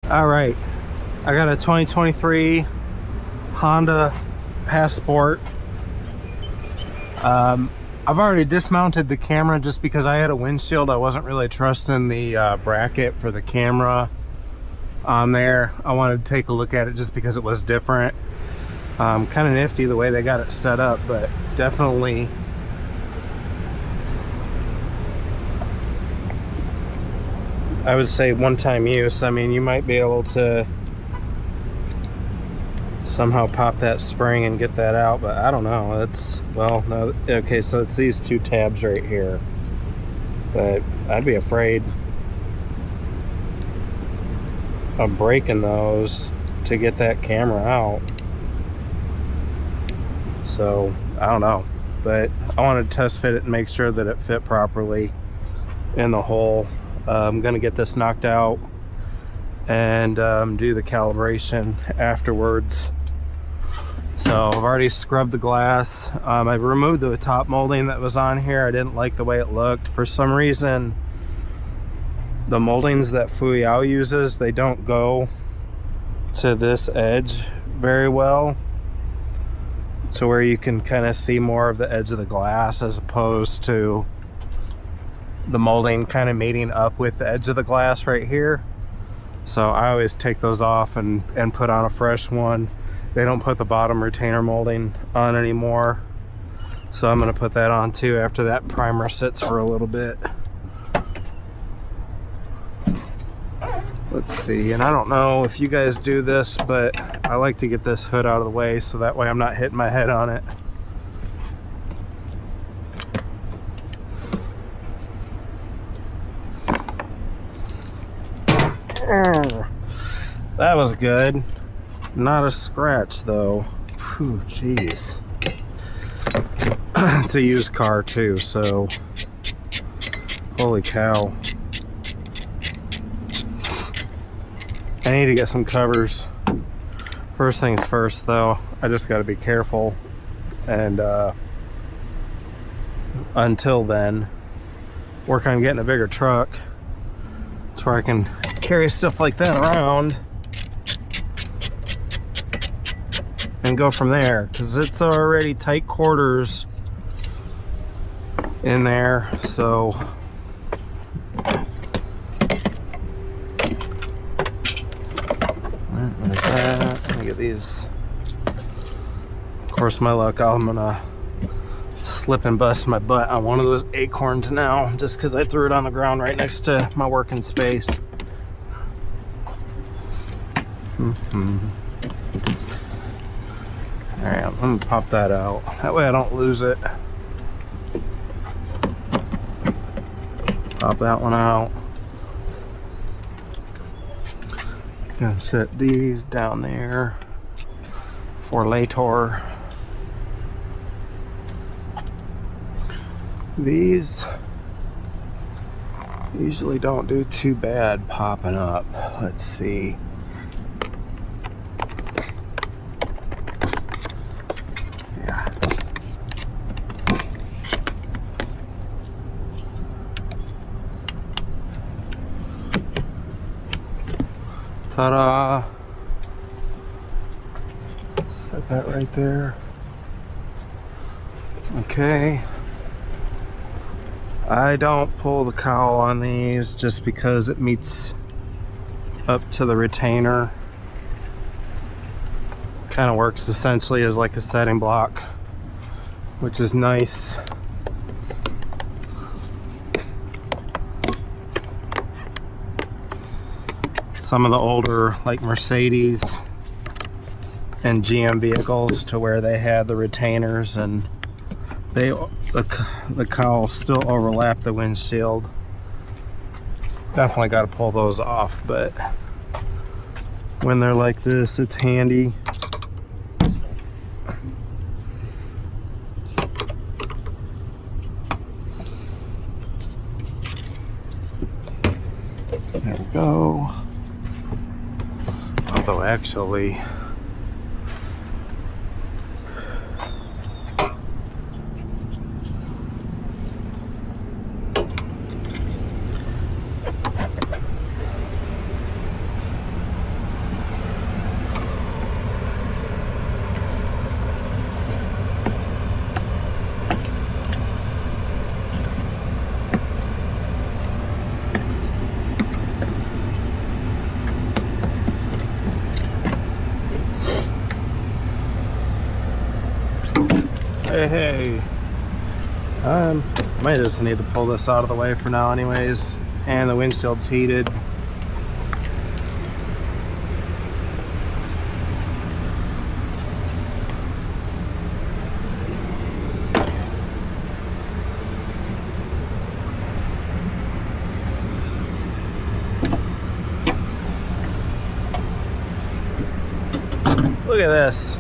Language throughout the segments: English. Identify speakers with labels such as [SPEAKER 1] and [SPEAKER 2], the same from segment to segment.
[SPEAKER 1] All right, I got a 2023 Honda Passport. I've already dismounted the camera just because I had a windshield. I wasn't really trusting the bracket for the camera on there. I wanted to take a look at it just because it was different. Kind of nifty the way they got it set up, but definitely I would say one-time use. I mean, you might be able to somehow pop that spring and get that out, but I don't know. It's, well, no, okay, so it's these two tabs right here, but I'd be afraid of breaking those to get that camera out. So I don't know, but I wanted to test fit it and make sure that it fit properly in the hole. I'm gonna get this knocked out and do the calibration afterwards. So I've already scrubbed the glass. I removed the top molding that was on here. I didn't like the way it looked. For some reason, the moldings that Hohenwald uses, they don't go to this edge very well, to where you can kind of see more of the edge of the glass, as opposed to the molding kind of meeting up with the edge of the glass right here. So I always take those off and put on a fresh one. They don't put the bottom retainer molding on anymore, so I'm going to put that on too after that primer sits for a little bit. Let's see, and I don't know if you guys do this, but I like to get this hood out of the way so that way I'm not hitting my head on it. That was good. Not a scratch though. Whew, jeez. It's a used car too, so holy cow. I need to get some covers. First things first though, I just got to be careful, and until then work on getting a bigger truck to where I can carry stuff like that around and go from there, because it's already tight quarters in there. So there's that. Let me get these. Of course, my luck, I'm gonna slip and bust my butt on one of those acorns now, just because I threw it on the ground right next to my working space. Alright, I'm gonna pop that out. That way I don't lose it. Pop that one out. Gonna set these down there for later. These usually don't do too bad popping up. Let's see. Yeah. Ta-da! Set that right there. Okay. I don't pull the cowl on these just because it meets up to the retainer. Kind of works essentially as like a setting block, which is nice. Some of the older like Mercedes and GM vehicles, to where they had the retainers and the cowl still overlap the windshield. Definitely got to pull those off, but when they're like this, it's handy. There we go. Although actually, Hey. Might just need to pull this out of the way for now anyways. And the windshield's heated. Look at this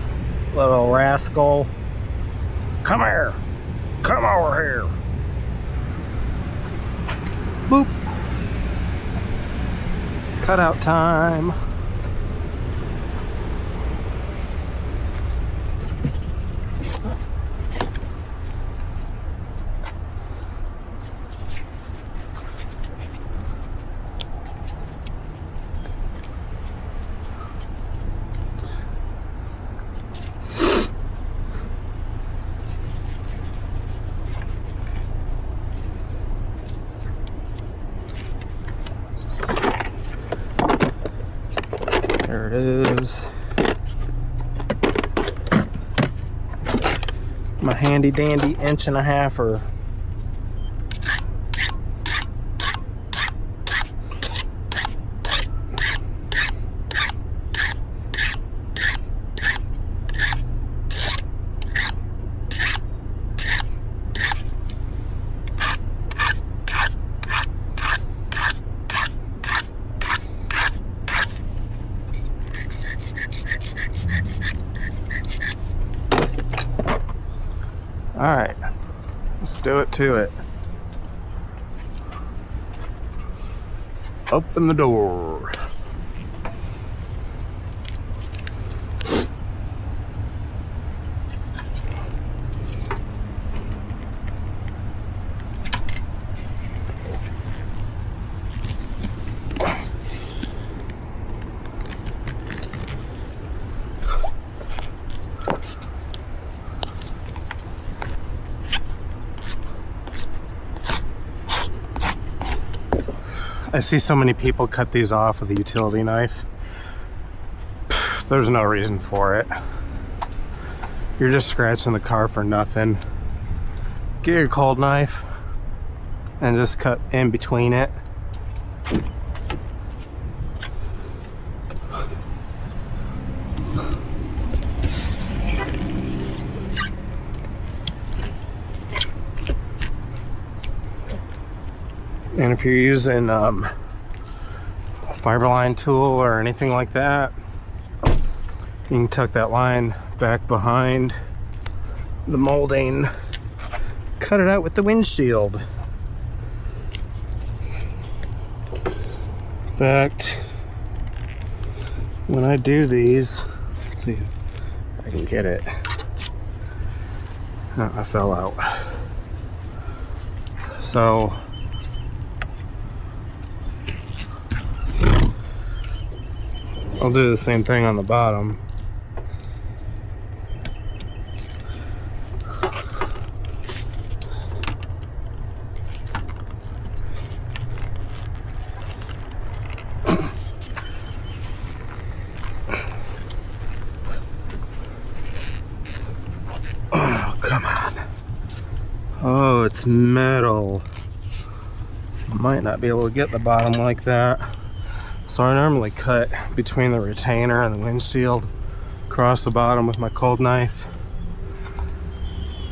[SPEAKER 1] little rascal. Come here. Come over here. Boop. Cutout time. There it is. My handy dandy 1.5 inch. All right, let's do it to it. Open the door. I see so many people cut these off with a utility knife. There's no reason for it. You're just scratching the car for nothing. Get your cold knife and just cut in between it. And if you're using a fiber line tool or anything like that, you can tuck that line back behind the molding, cut it out with the windshield. In fact, when I do these, let's see if I can get it. Oh, I fell out. So I'll do the same thing on the bottom. Oh, come on. Oh, it's metal. I might not be able to get the bottom like that. So I normally cut between the retainer and the windshield across the bottom with my cold knife.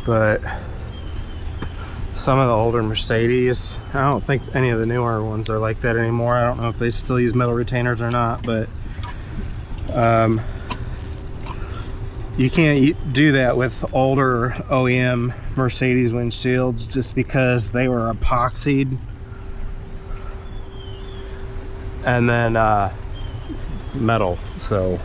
[SPEAKER 1] But some of the older Mercedes, I don't think any of the newer ones are like that anymore. I don't know if they still use metal retainers or not, but you can't do that with older OEM Mercedes windshields just because they were epoxied. And then metal, so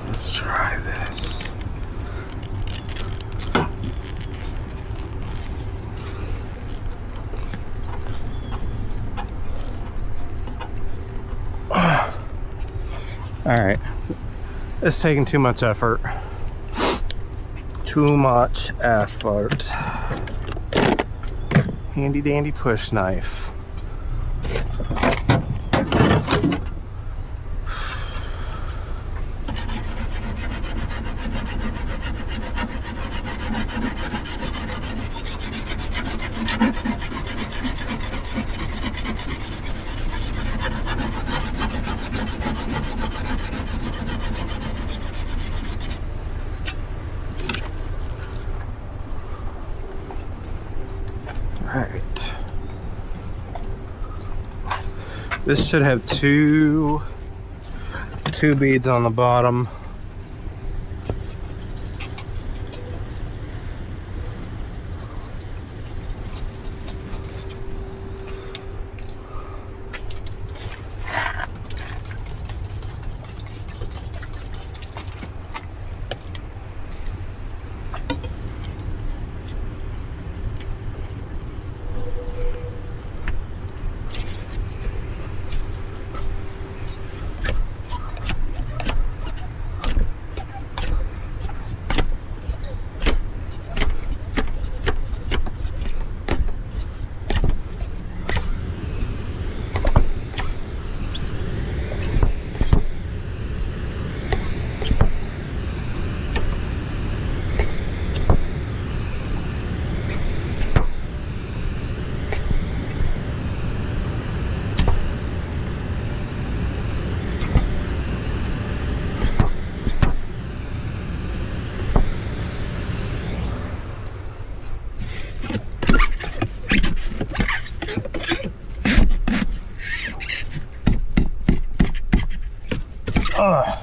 [SPEAKER 1] let's try this. All right, it's taking too much effort. Too much effort. Handy dandy push knife. This should have two beads on the bottom.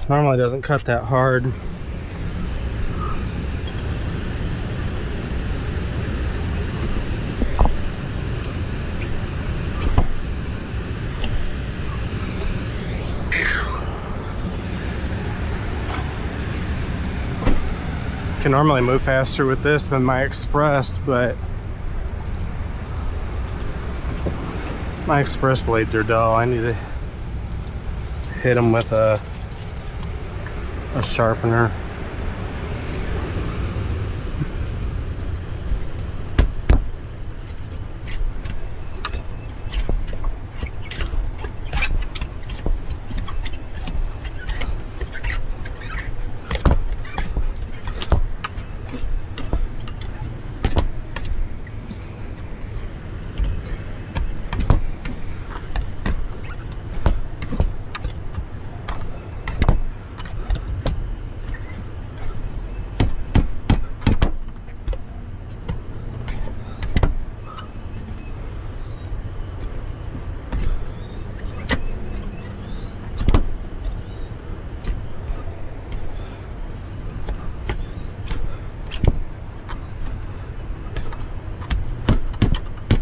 [SPEAKER 1] Normally doesn't cut that hard. Can normally move faster with this than my Express, but my Express blades are dull. I need to hit them with a sharpener.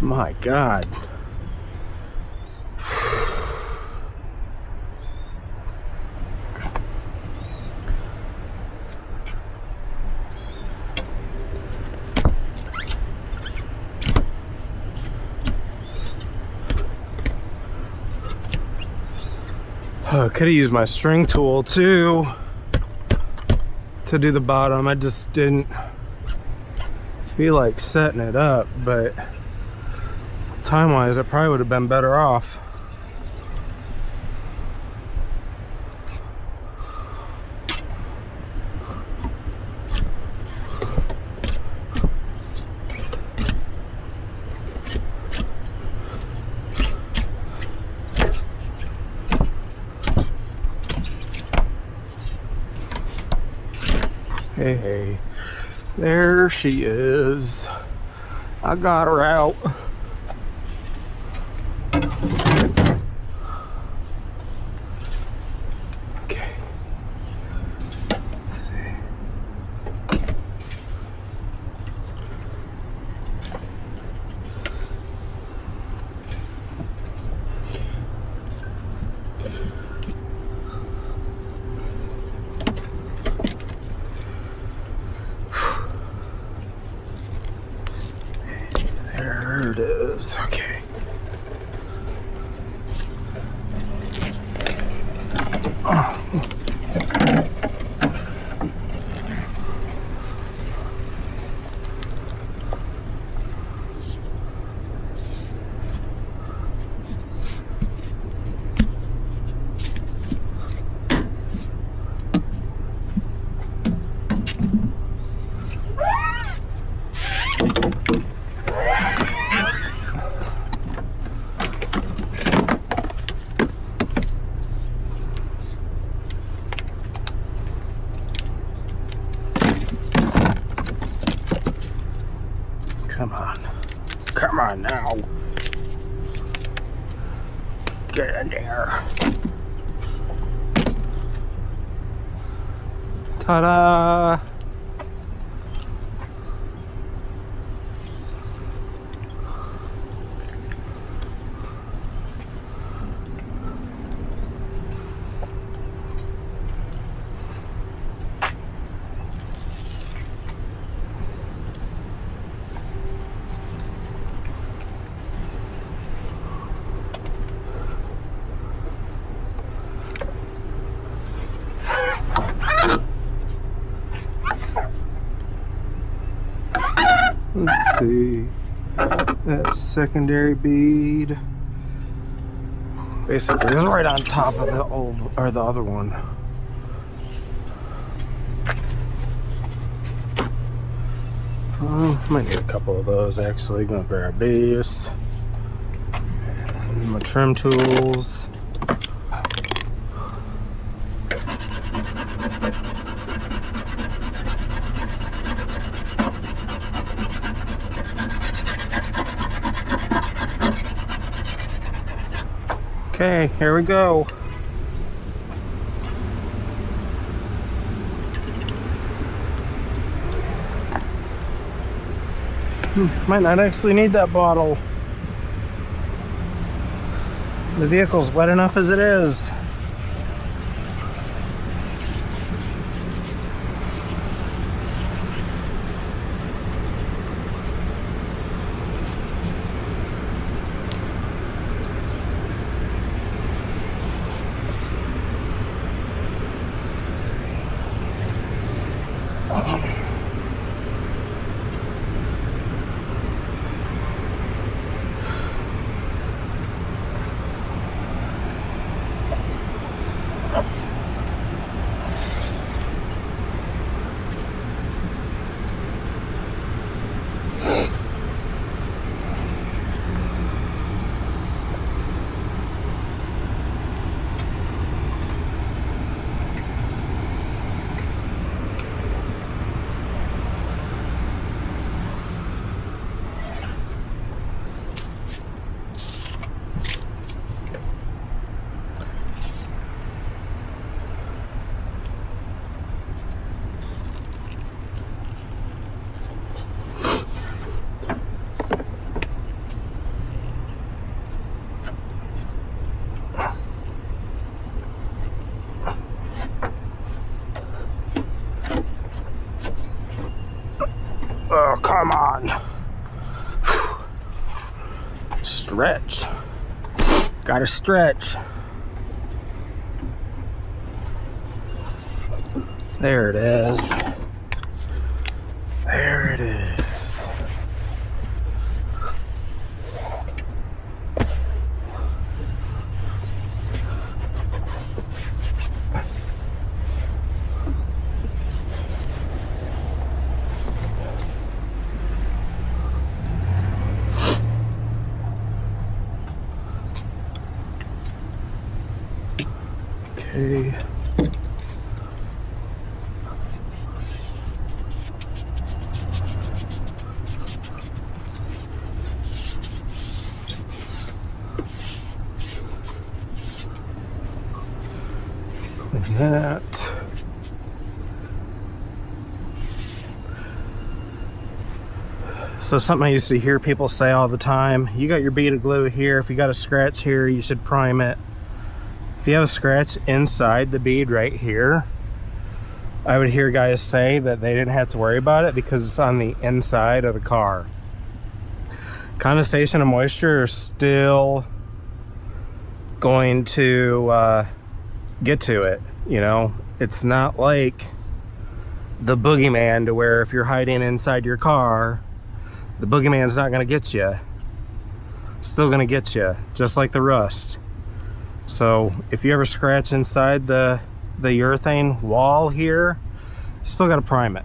[SPEAKER 1] My God. Oh, could have used my string tool too to do the bottom. I just didn't feel like setting it up, but time-wise, I probably would have been better off. Hey, there she is. I got her out. Okay. Let's see. There it is. Okay. Get in there. Ta-da! Let's see, that secondary bead basically is right on top of the old, or the other one. Might need a couple of those actually. Gonna grab these. And my trim tools. Okay, here we go. Might not actually need that bottle. The vehicle's wet enough as it is. Oh, come on. Stretch. Gotta stretch. There it is. There it is. Okay. Like that. So something I used to hear people say all the time, you got your bead of glue here, if you got a scratch here, you should prime it. If you have a scratch inside the bead right here, I would hear guys say that they didn't have to worry about it because it's on the inside of the car. Condensation and moisture are still going to get to it, you know. It's not like the boogeyman to where if you're hiding inside your car, the boogeyman's not going to get you. Still going to get you, just like the rust. So if you ever scratch inside the urethane wall here, you still got to prime it.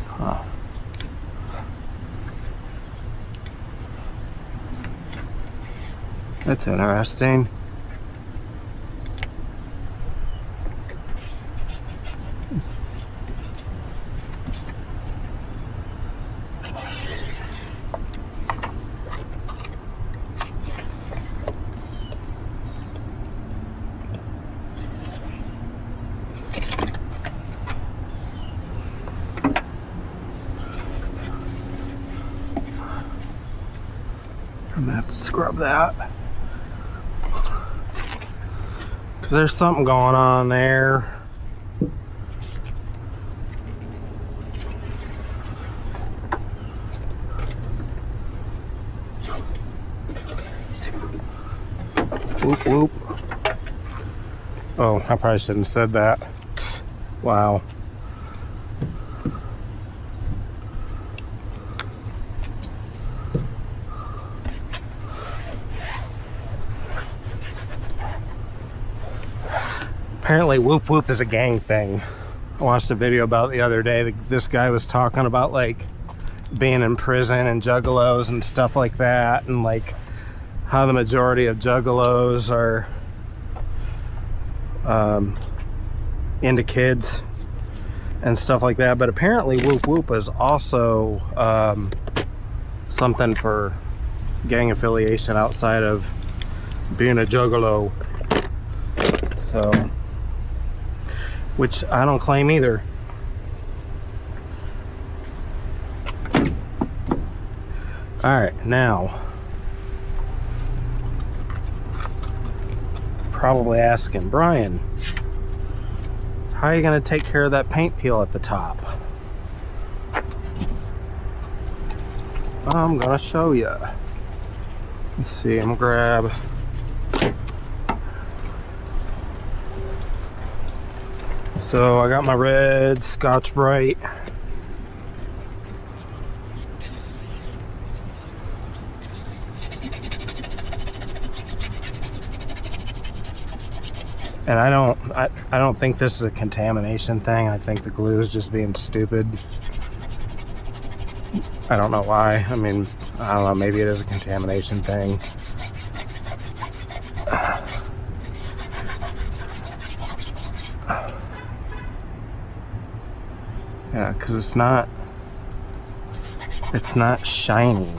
[SPEAKER 1] Huh. That's interesting. I'm gonna have to scrub that because there's something going on there. Whoop whoop. Oh, I probably shouldn't have said that. Wow. Apparently whoop whoop is a gang thing. I watched a video about it the other day. This guy was talking about like being in prison and juggalos and stuff like that, and like how the majority of juggalos are into kids and stuff like that. But apparently whoop whoop is also something for gang affiliation outside of being a juggalo. So, which I don't claim either. All right, now probably asking, Brian, how are you going to take care of that paint peel at the top? I'm going to show you. Let's see, I'm going to grab so I got my red Scotch-Brite. And I don't think this is a contamination thing. I think the glue is just being stupid. I don't know why. I mean, I don't know, maybe it is a contamination thing. Yeah, because it's not shiny.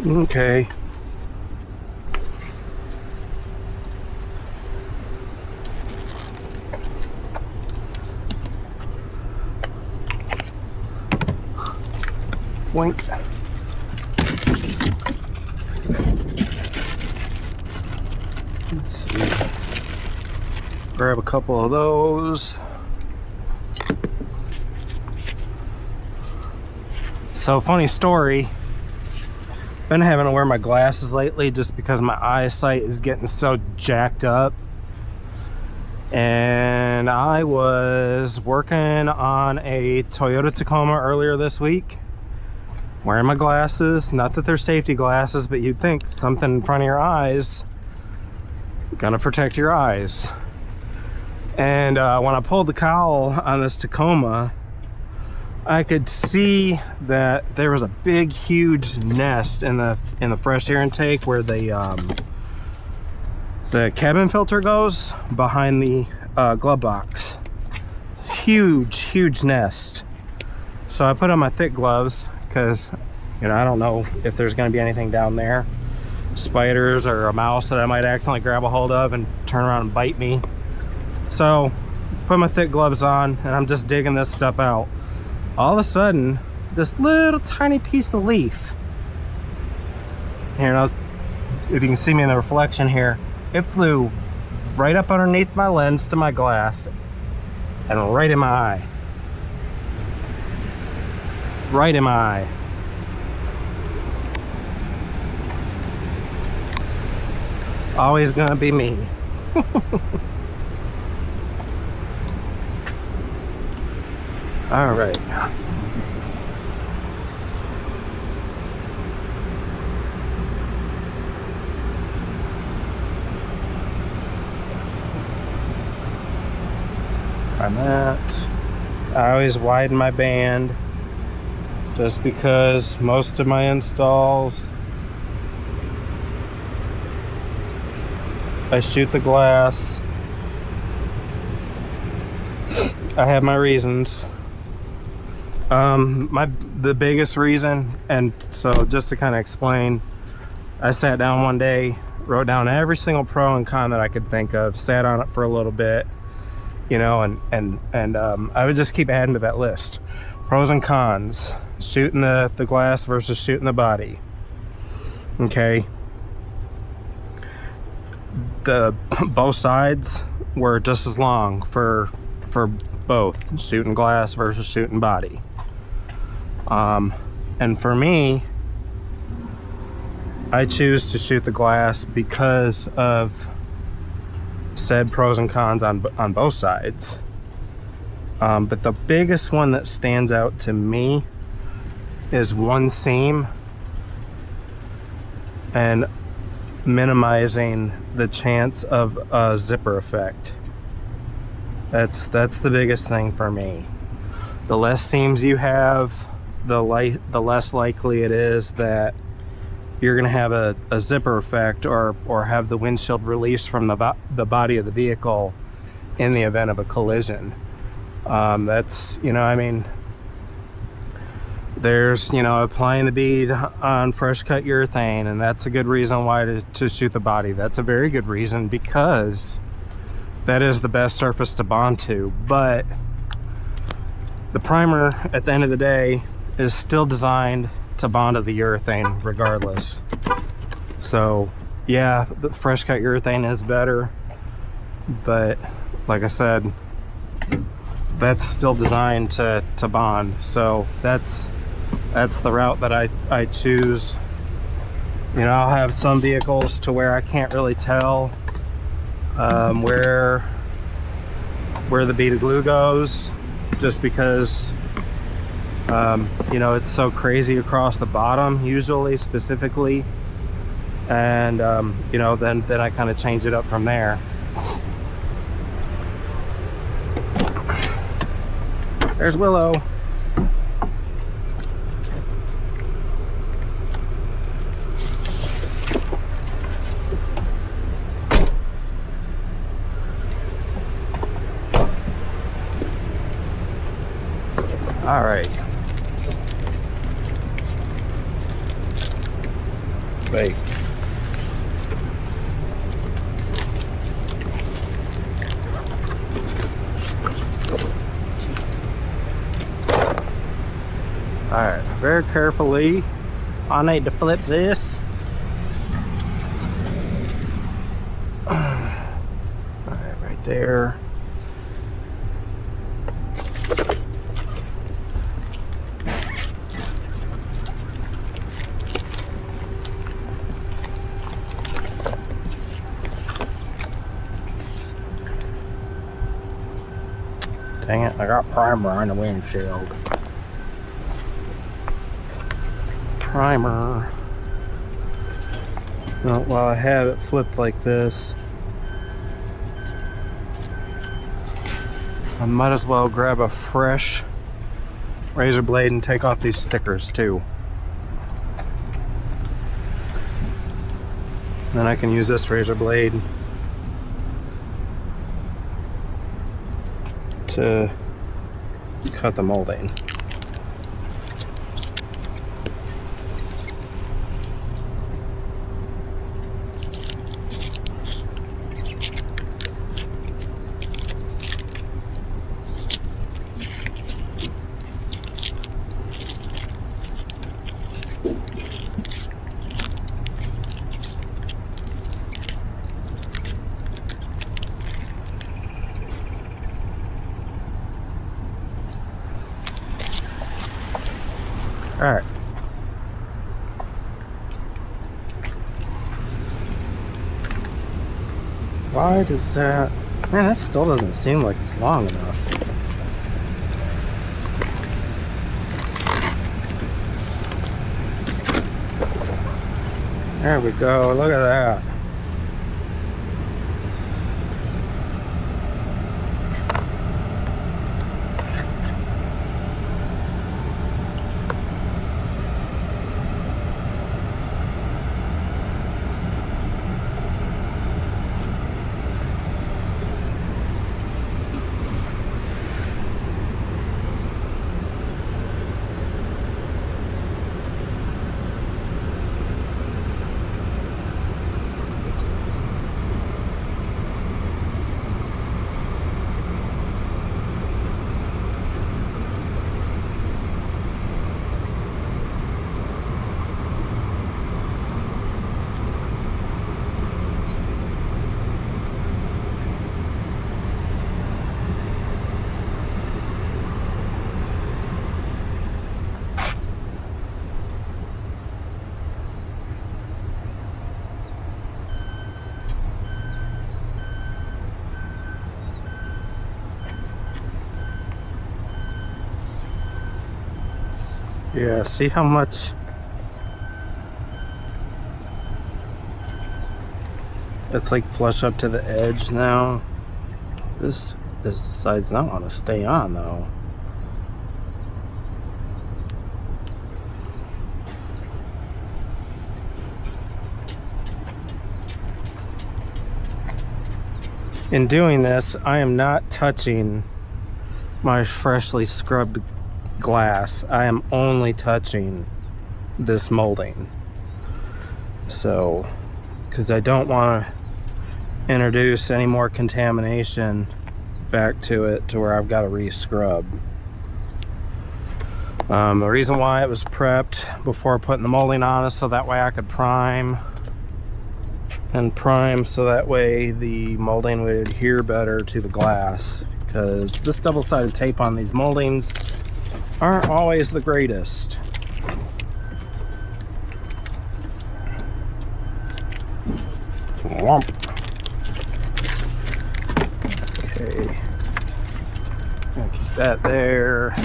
[SPEAKER 1] Okay. Wink. Let's see. Grab a couple of those. So, funny story. Been having to wear my glasses lately just because my eyesight is getting so jacked up. And I was working on a Toyota Tacoma earlier this week, wearing my glasses. Not that they're safety glasses, but you'd think something in front of your eyes gonna protect your eyes. And when I pulled the cowl on this Tacoma, I could see that there was a big, huge nest in the fresh air intake where the cabin filter goes behind the glove box. Huge nest. So I put on my thick gloves because, you know, I don't know if there's going to be anything down there, spiders or a mouse that I might accidentally grab a hold of and turn around and bite me. So put my thick gloves on and I'm just digging this stuff out. All of a sudden, this little tiny piece of leaf, here, now, if you can see me in the reflection here, it flew right up underneath my lens to my glass and right in my eye. Right in my eye. Always gonna be me. All right. I'm at. I always widen my band just because most of my installs I shoot the glass. I have my reasons. The biggest reason, and so just to kind of explain, I sat down one day, wrote down every single pro and con that I could think of, sat on it for a little bit, you know, and I would just keep adding to that list. Pros and cons, shooting the glass versus shooting the body. Okay. Both sides were just as long for both, shooting glass versus shooting body. And for me, I choose to shoot the glass because of said pros and cons on both sides. But the biggest one that stands out to me is one seam and minimizing the chance of a zipper effect. That's the biggest thing for me. The less seams you have, the less likely it is that you're going to have a zipper effect or have the windshield release from the body of the vehicle in the event of a collision. That's, you know, I mean, there's, you know, applying the bead on fresh cut urethane, and that's a good reason why to shoot the body. That's a very good reason, because that is the best surface to bond to. But the primer, at the end of the day, is still designed to bond to the urethane regardless. So yeah, the fresh cut urethane is better, but like I said, that's still designed to bond. So that's the route that I choose. You know, I'll have some vehicles to where I can't really tell where the bead of glue goes, just because you know, it's so crazy across the bottom usually, specifically, and you know, then I kind of change it up from there. There's Willow. All right. Wait. All right, very carefully. I need to flip this. All right, right there. Dang it, I got primer on the windshield. Primer. Well, while I have it flipped like this, I might as well grab a fresh razor blade and take off these stickers too. Then I can use this razor blade to cut the molding. All right. Why does that... Man, that still doesn't seem like it's long enough. There we go. Look at that. Yeah, see how much it's like flush up to the edge now. This side's not want to stay on though. In doing this, I am not touching my freshly scrubbed glass. I am only touching this molding. So, because I don't want to introduce any more contamination back to it to where I've got to re-scrub. The reason why it was prepped before putting the molding on is so that way I could prime so that way the molding would adhere better to the glass, because this double-sided tape on these moldings aren't always the greatest. Whomp. Okay, gonna keep that there.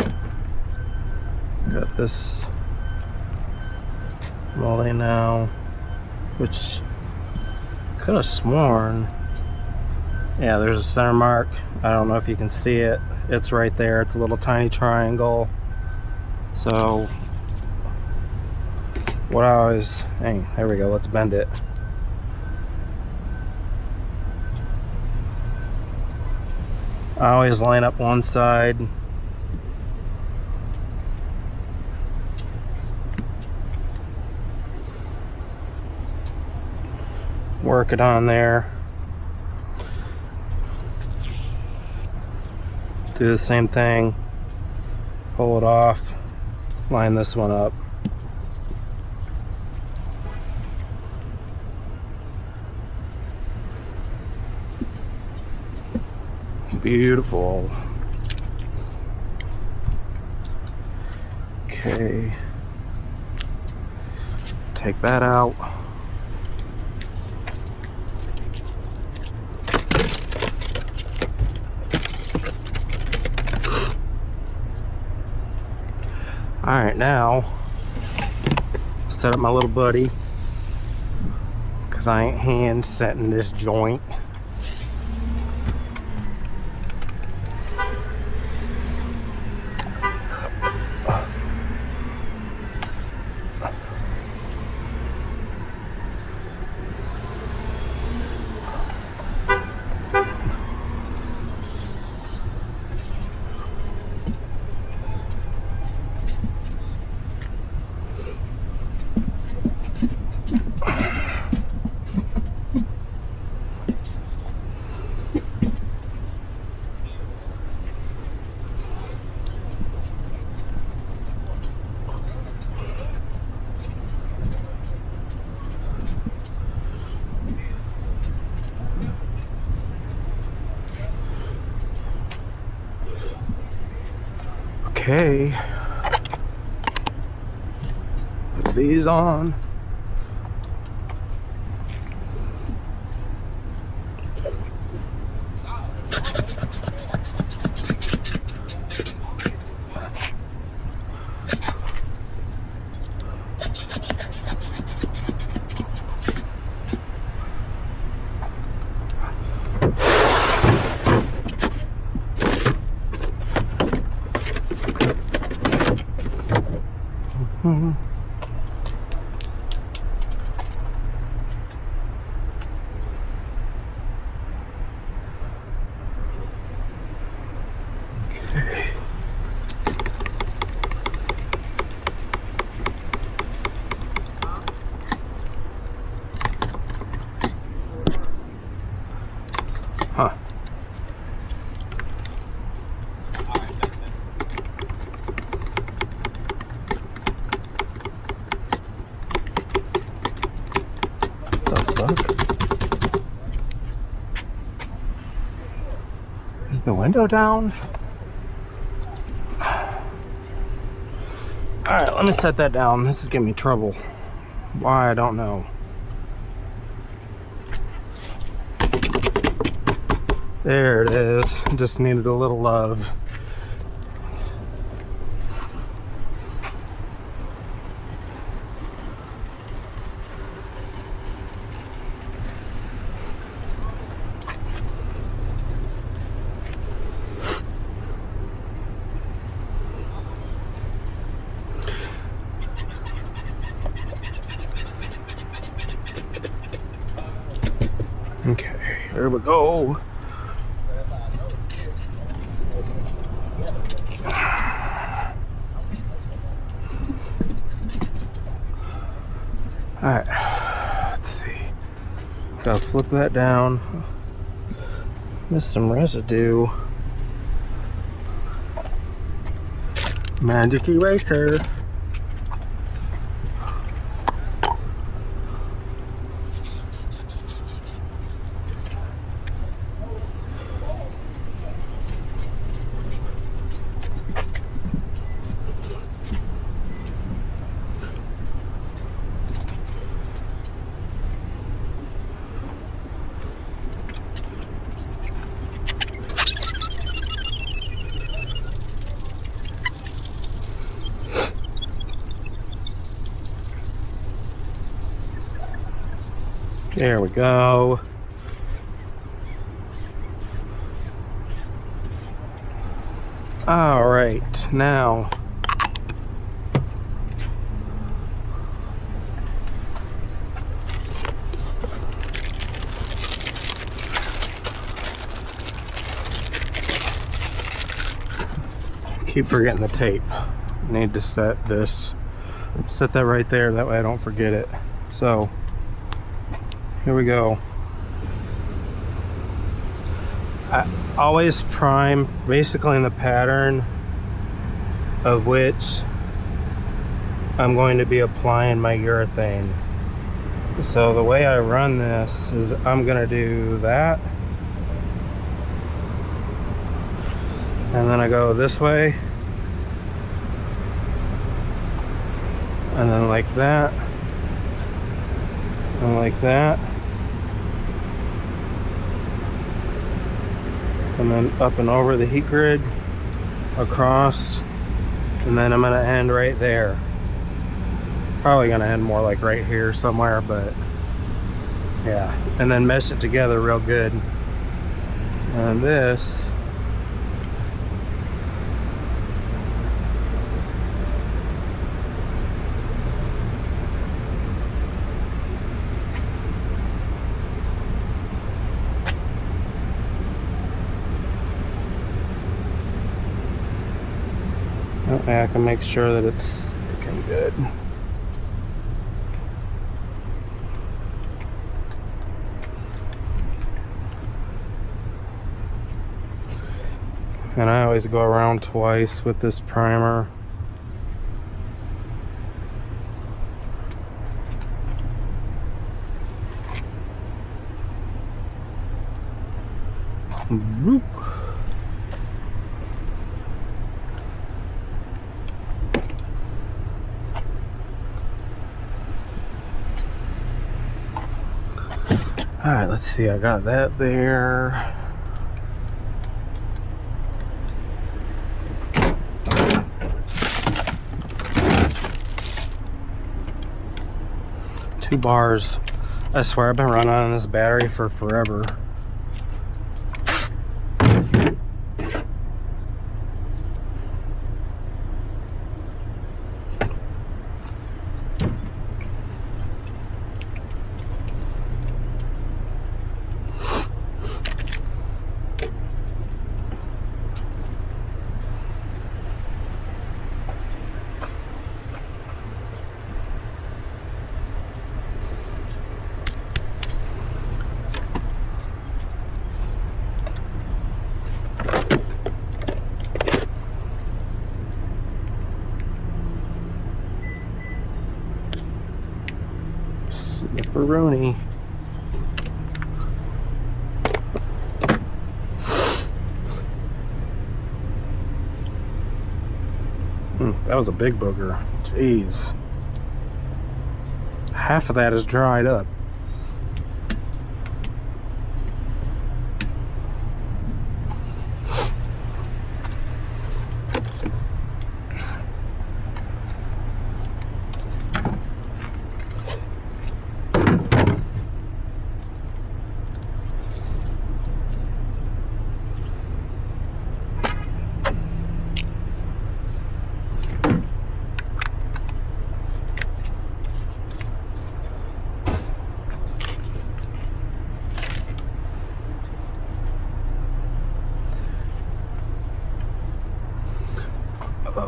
[SPEAKER 1] Got this molding now, which could have sworn, yeah, there's a center mark. I don't know if you can see it. It's right there. It's a little tiny triangle. So what I was, hey, there we go. Let's bend it. I always line up one side. Work it on there. Do the same thing. Pull it off. Line this one up. Beautiful. Okay. Take that out. Alright, now set up my little buddy, because I ain't hand setting this joint. Okay, put these on. Huh. Is the window down? Alright, let me set that down. This is giving me trouble. Why, I don't know. There it is. Just needed a little love. There we go. All right, let's see. Gotta flip that down. Missed some residue. Magic eraser. There we go. All right, now keep forgetting the tape. Need to set that right there, that way I don't forget it. So here we go. I always prime basically in the pattern of which I'm going to be applying my urethane. So the way I run this is I'm going to do that, and then I go this way, and then like that, and like that, and then up and over the heat grid, across, and then I'm gonna end right there. Probably gonna end more like right here somewhere, but yeah. And then mesh it together real good. And this, I can make sure that it's looking good. And I always go around twice with this primer. Whoop. All right, let's see, I got that there. Two bars. I swear I've been running on this battery for forever. Snipperoni. That was a big booger. Jeez. Half of that is dried up.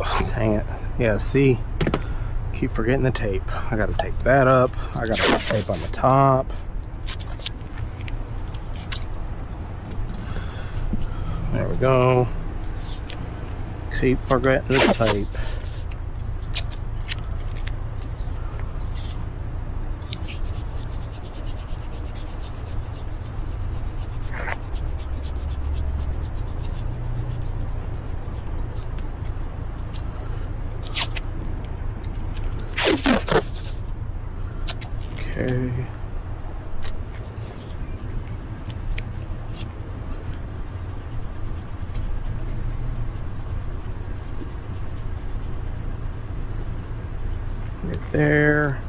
[SPEAKER 1] Oh, dang it. Yeah, see? Keep forgetting the tape. I gotta tape that up. I gotta put tape on the top. There we go. Keep forgetting the tape. Okay. Right there.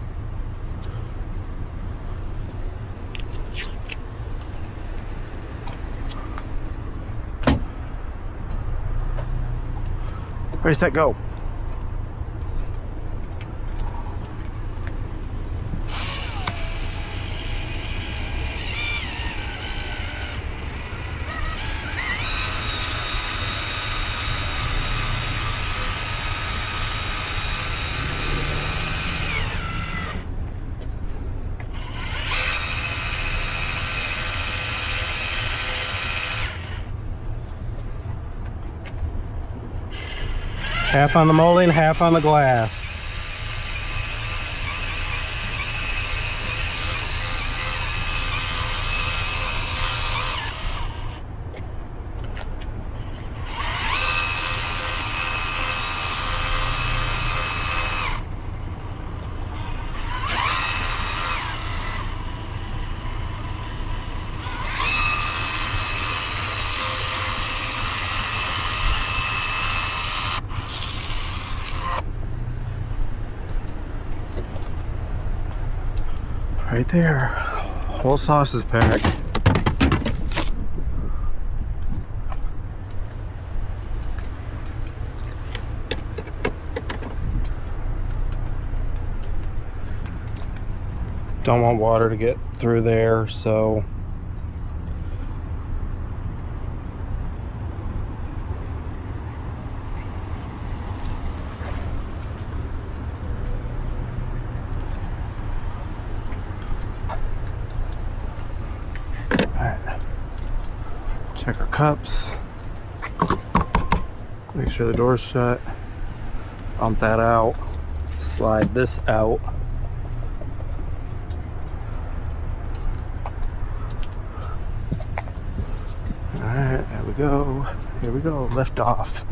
[SPEAKER 1] Ready, set, go. Half on the molding, half on the glass. Right there, whole sausage pack. Don't want water to get through there, so check our cups, make sure the door's shut, bump that out, slide this out. Alright, there we go. Here we go, lift off.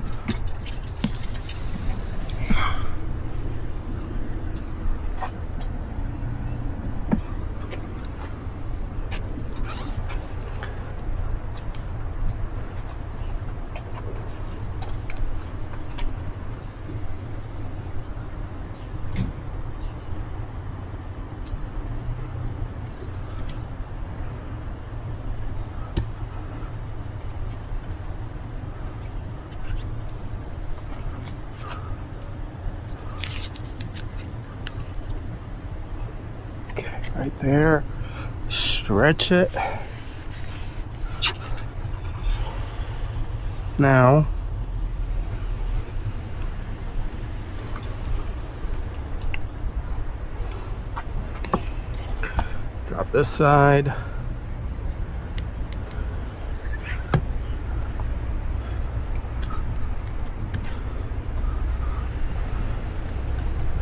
[SPEAKER 1] Right there, stretch it. Now, drop this side.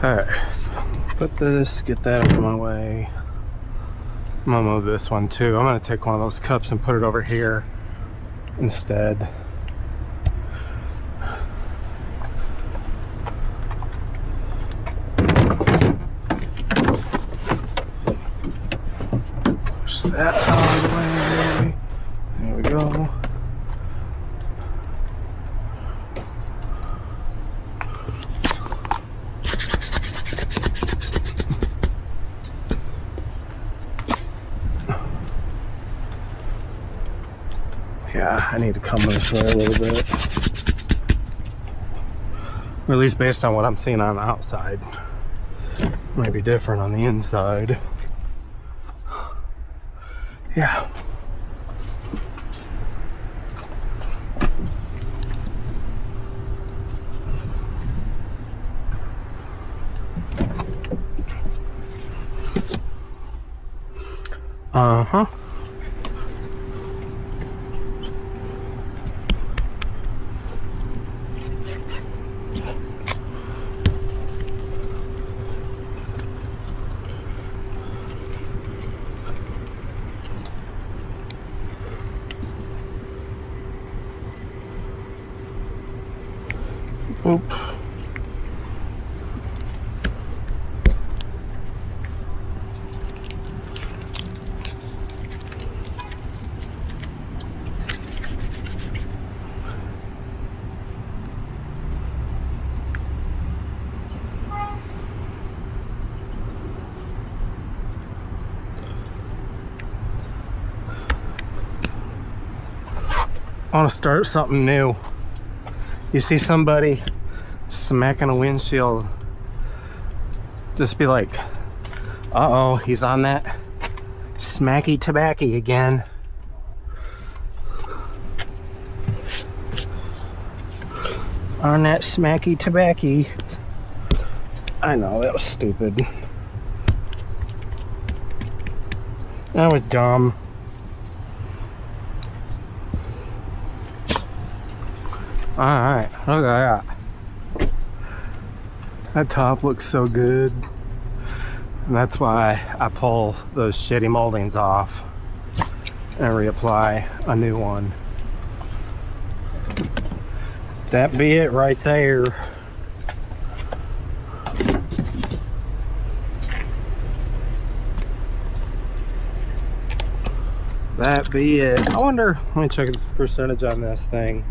[SPEAKER 1] All right, put this, get that out of my way. I'm gonna move this one too. I'm gonna take one of those cups and put it over here instead. Push that out of the way. There we go. Yeah, I need to come this way a little bit. Or at least based on what I'm seeing on the outside. Might be different on the inside. Yeah. Uh-huh. Oop. I want to start something new. You see somebody smacking a windshield, just be like, uh-oh, he's on that smacky tobacco again. On that smacky tobacco. I know, that was stupid. That was dumb. Alright, look at that. That top looks so good. And that's why I pull those shitty moldings off and reapply a new one. That be it right there. That be it. I wonder, let me check the percentage on this thing.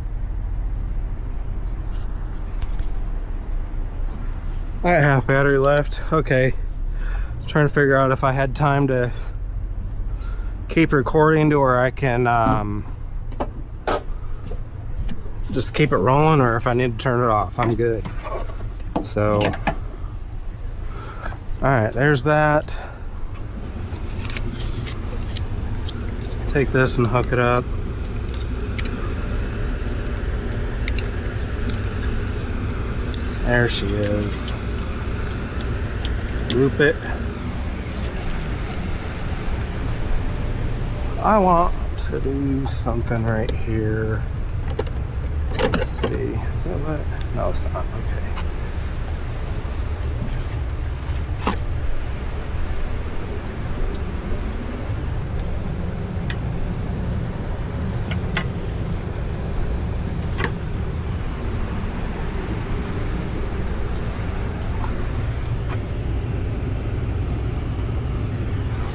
[SPEAKER 1] I got half battery left. Okay. Trying to figure out if I had time to keep recording to where I can just keep it rolling, or if I need to turn it off. I'm good. So, alright, there's that. Take this and hook it up. There she is. Loop it. I want to do something right here. Let's see. Is that what? No, it's not. Okay.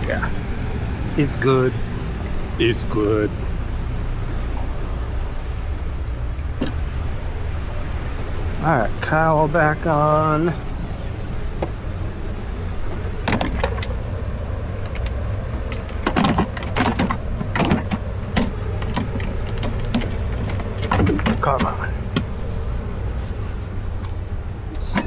[SPEAKER 1] Yeah. It's good. It's good. Alright, cowl back on. Come on. Let's see.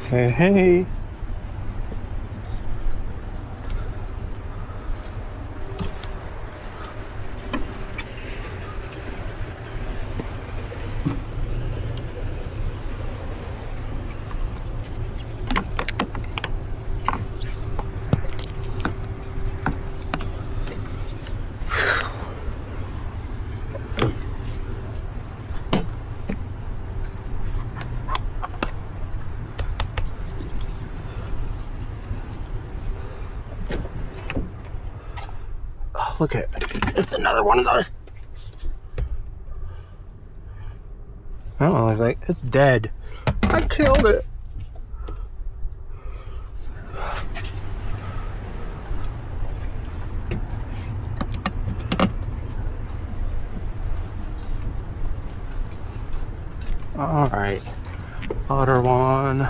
[SPEAKER 1] Hey, hey. Look at it. It's another one of those. I don't know, like it's dead. I killed it. All right, other one.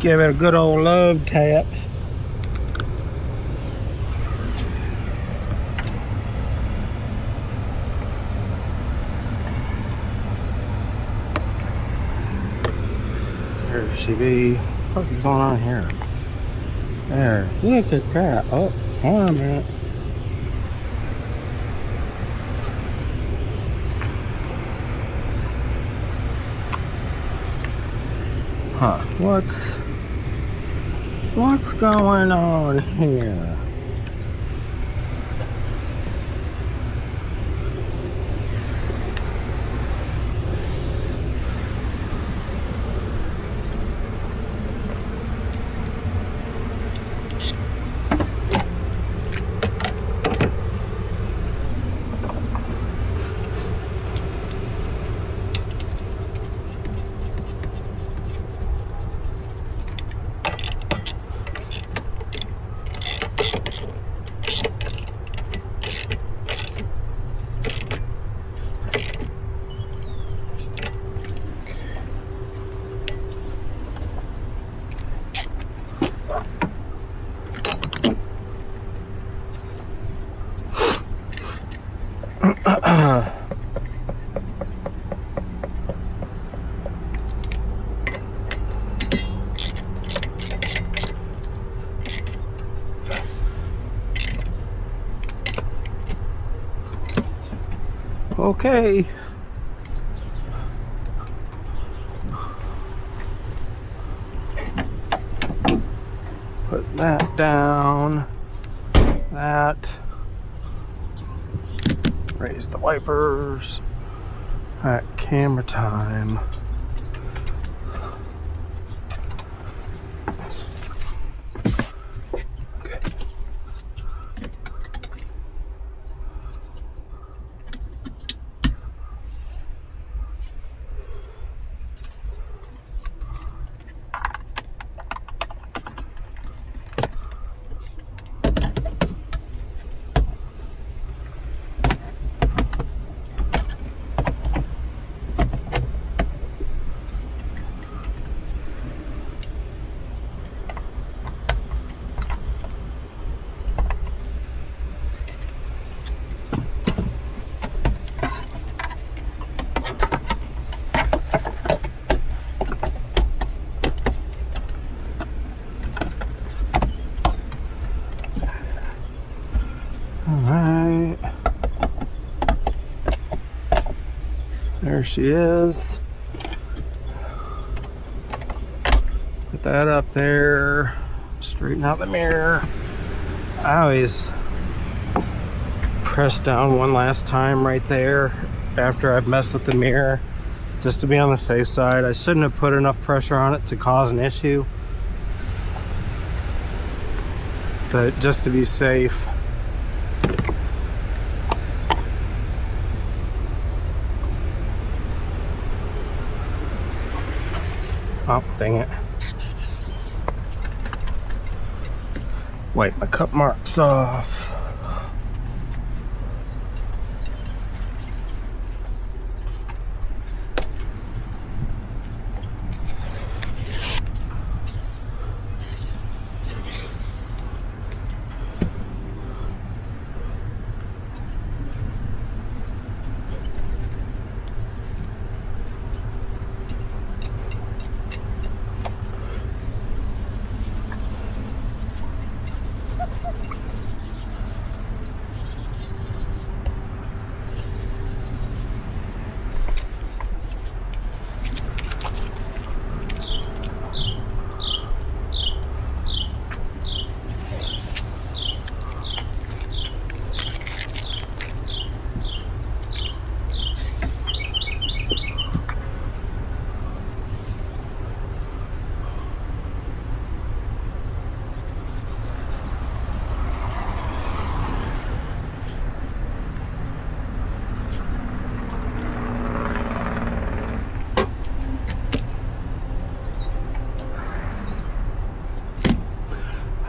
[SPEAKER 1] Give it a good old love tap. There she be. What is going on here? There. Look at that. Oh, hold on a minute. Huh. What's going on here? Okay. Put that down. That. Raise the wipers. Alright, camera time. Alright. There she is. Put that up there. Straighten out the mirror. I always press down one last time right there after I've messed with the mirror, just to be on the safe side. I shouldn't have put enough pressure on it to cause an issue, but just to be safe. Oh, dang it. Wipe my cup marks off.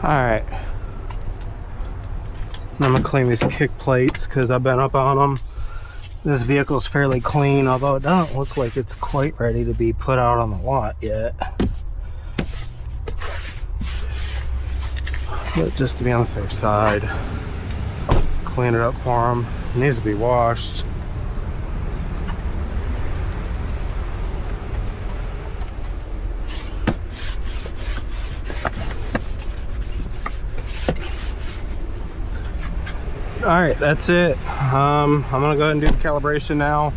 [SPEAKER 1] Alright, I'm gonna clean these kick plates because I've been up on them. This vehicle's fairly clean, although it doesn't look like it's quite ready to be put out on the lot yet. But just to be on the safe side, clean it up for him. It needs to be washed. Alright, that's it. I'm gonna go ahead and do the calibration now.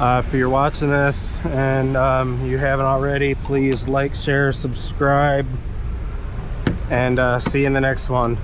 [SPEAKER 1] If you're watching this and you haven't already, please like, share, subscribe, and see you in the next one.